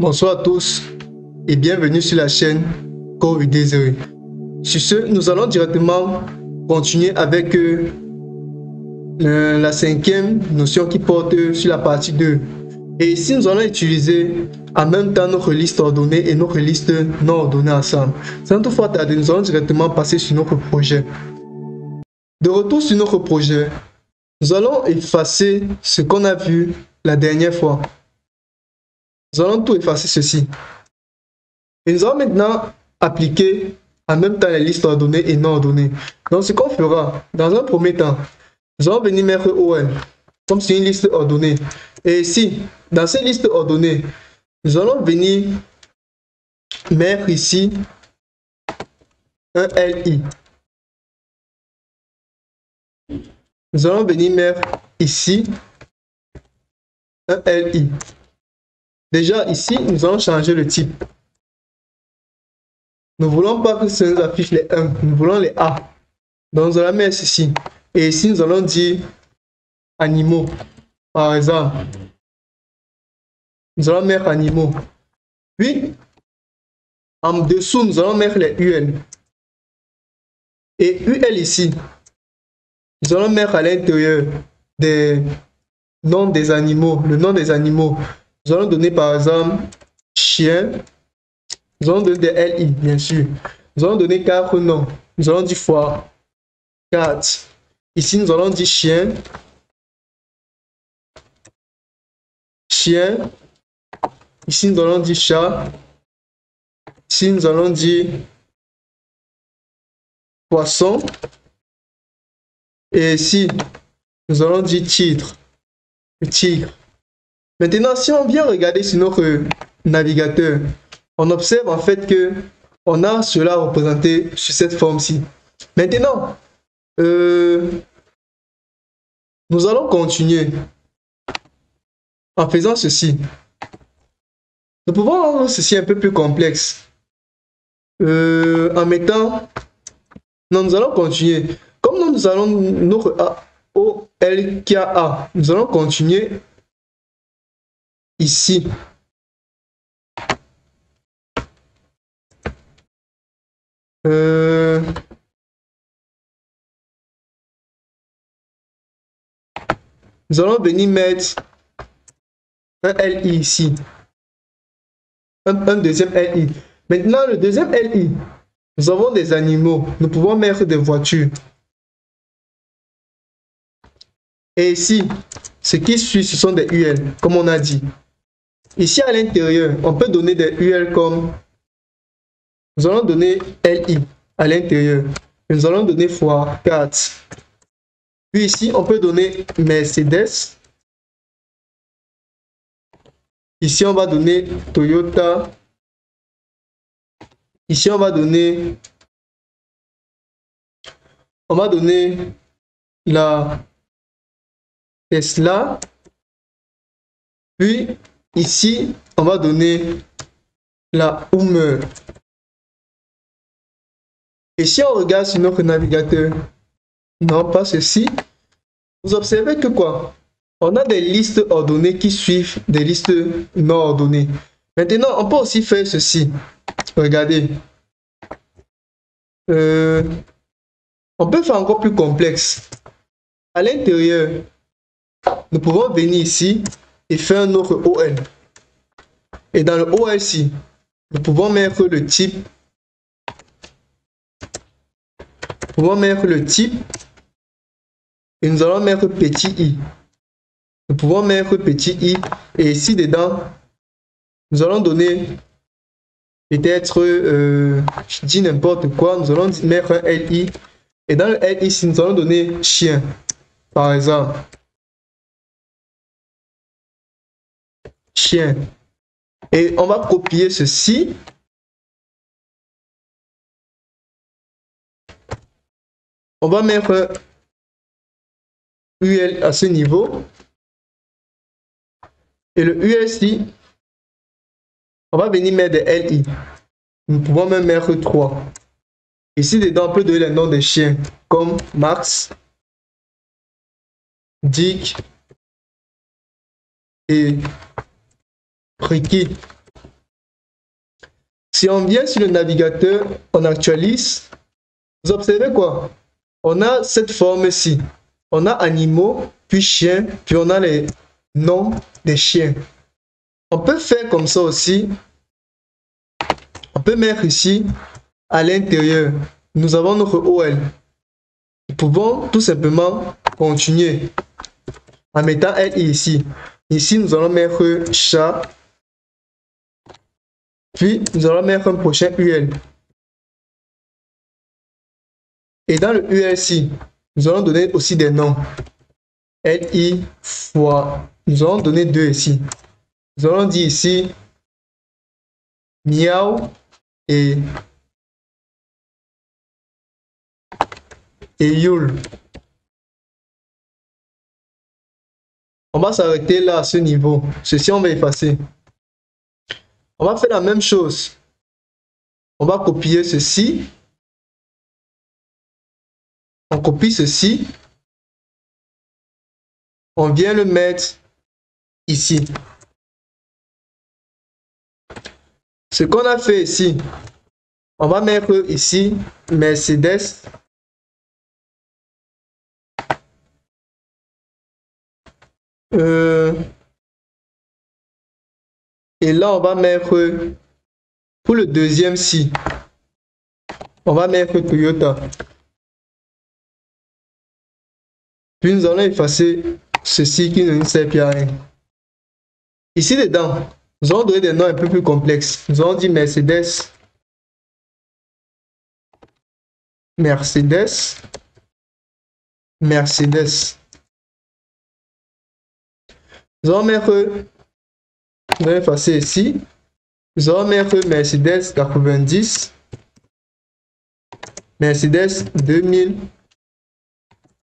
Bonsoir à tous et bienvenue sur la chaîne Code Désiré. Sur ce, nous allons directement continuer avec la cinquième notion qui porte sur la partie 2. Et ici, nous allons utiliser en même temps notre liste ordonnée et notre liste non ordonnée ensemble. Sans toutefois tarder, nous allons directement passer sur notre projet. De retour sur notre projet, nous allons effacer ce qu'on a vu la dernière fois. Nous allons tout effacer ceci. Et nous allons maintenant appliquer en même temps les listes ordonnées et non ordonnées. Donc ce qu'on fera, dans un premier temps, nous allons venir mettre OL comme c'est une liste ordonnée. Et ici, dans cette liste ordonnée, nous allons venir mettre ici un LI. Nous allons venir mettre ici un LI. Déjà ici, nous allons changer le type. Nous ne voulons pas que ça nous affiche les 1, nous voulons les A. Donc nous allons mettre ceci. Et ici, nous allons dire animaux. Par exemple, nous allons mettre animaux. Puis, en dessous, nous allons mettre les UL. Et UL ici, nous allons mettre à l'intérieur des noms des animaux, le nom des animaux. Nous allons donner par exemple chien. Nous allons donner des LI, bien sûr. Nous allons donner 4 noms. Nous allons dire fois 4. Ici, nous allons dire chien. Chien. Ici, nous allons dire chat. Ici, nous allons dire poisson. Et ici, nous allons dire titre. Le tigre. Maintenant, si on vient regarder sur notre navigateur, on observe en fait que on a cela représenté sur cette forme-ci. Maintenant, nous allons continuer en faisant ceci. Nous pouvons rendre ceci un peu plus complexe en mettant... Non, nous allons continuer. Comme nous allons notre OL qui a A, nous allons continuer ici. Nous allons venir mettre un LI ici. Un deuxième LI. Maintenant, le deuxième LI, nous avons des animaux. Nous pouvons mettre des voitures. Et ici, ce qui suit, ce sont des UL, comme on a dit. Ici, à l'intérieur, on peut donner des UL comme... Nous allons donner LI à l'intérieur. Nous allons donner fois 4. Puis ici, on peut donner Mercedes. Ici, on va donner Toyota. Ici, on va donner la Tesla. Puis ici, on va donner la Hummer. Et si on regarde sur notre navigateur, non pas ceci, vous observez que quoi? On a des listes ordonnées qui suivent des listes non ordonnées. Maintenant, on peut aussi faire ceci. Regardez. On peut faire encore plus complexe. À l'intérieur, nous pouvons venir ici et faire notre OL. Et dans le OL-ci, nous pouvons mettre le type. Nous pouvons mettre le type. Et nous allons mettre petit i. Nous pouvons mettre petit i. Et ici dedans, nous allons donner peut-être, je dis n'importe quoi, nous allons mettre un LI. Et dans le LI ici, nous allons donner chien, par exemple. Chien. Et on va copier ceci. On va mettre UL à ce niveau. Et le ULC, on va venir mettre des LI. Nous pouvons même mettre 3. Ici, dedans, on peut donner les noms des chiens, comme Max, Dick et Ricky. Si on vient sur le navigateur, on actualise, vous observez quoi? On a cette forme-ci. On a animaux, puis chiens, puis on a les noms des chiens. On peut faire comme ça aussi. On peut mettre ici, à l'intérieur, nous avons notre OL. Nous pouvons tout simplement continuer en mettant LI ici. Ici, nous allons mettre chat. Puis, nous allons mettre un prochain UL. Et dans le UL-ci, nous allons donner aussi des noms. LI fois. Nous allons donner 2 ici. Nous allons dire ici miaou et Yule. On va s'arrêter là à ce niveau. Ceci, on va effacer. On va faire la même chose. On va copier ceci. On copie ceci. On vient le mettre ici. Ce qu'on a fait ici, on va mettre ici Mercedes. Et là, on va mettre, pour le deuxième ci, on va mettre Toyota. Puis nous allons effacer ceci qui ne nous sert plus à rien. Ici dedans, nous allons donner des noms un peu plus complexes. Nous allons dire Mercedes. Mercedes. Mercedes. Nous allons mettre, nous allons effacer ici. Nous allons mettre Mercedes 90. Mercedes 2000.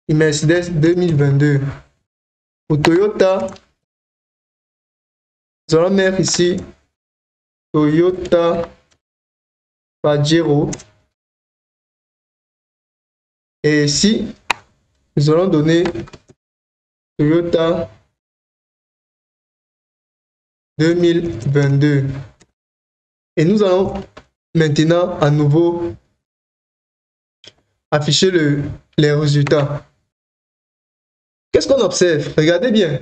Et Mercedes 2022. Pour Toyota, nous allons mettre ici Toyota Pajero. Et ici, nous allons donner Toyota 2022. Et nous allons maintenant à nouveau afficher les résultats. Qu'est-ce qu'on observe? Regardez bien.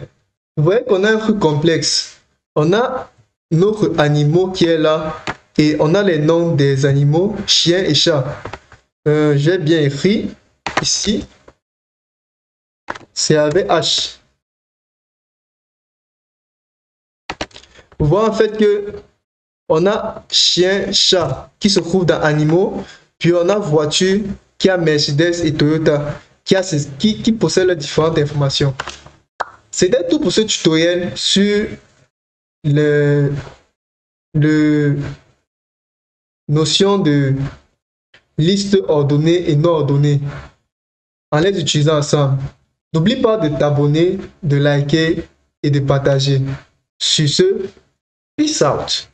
Vous voyez qu'on a un truc complexe. On a notre animal qui est là et on a les noms des animaux, chiens et chats. J'ai bien écrit ici. C'est avec H. Vous voyez en fait que on a chien, chat qui se trouve dans animaux, puis on a voiture qui a Mercedes et Toyota qui possèdent différentes informations. C'était tout pour ce tutoriel sur le notion de liste ordonnée et non ordonnée en les utilisant ensemble. N'oublie pas de t'abonner, de liker et de partager. Sur ce, peace out.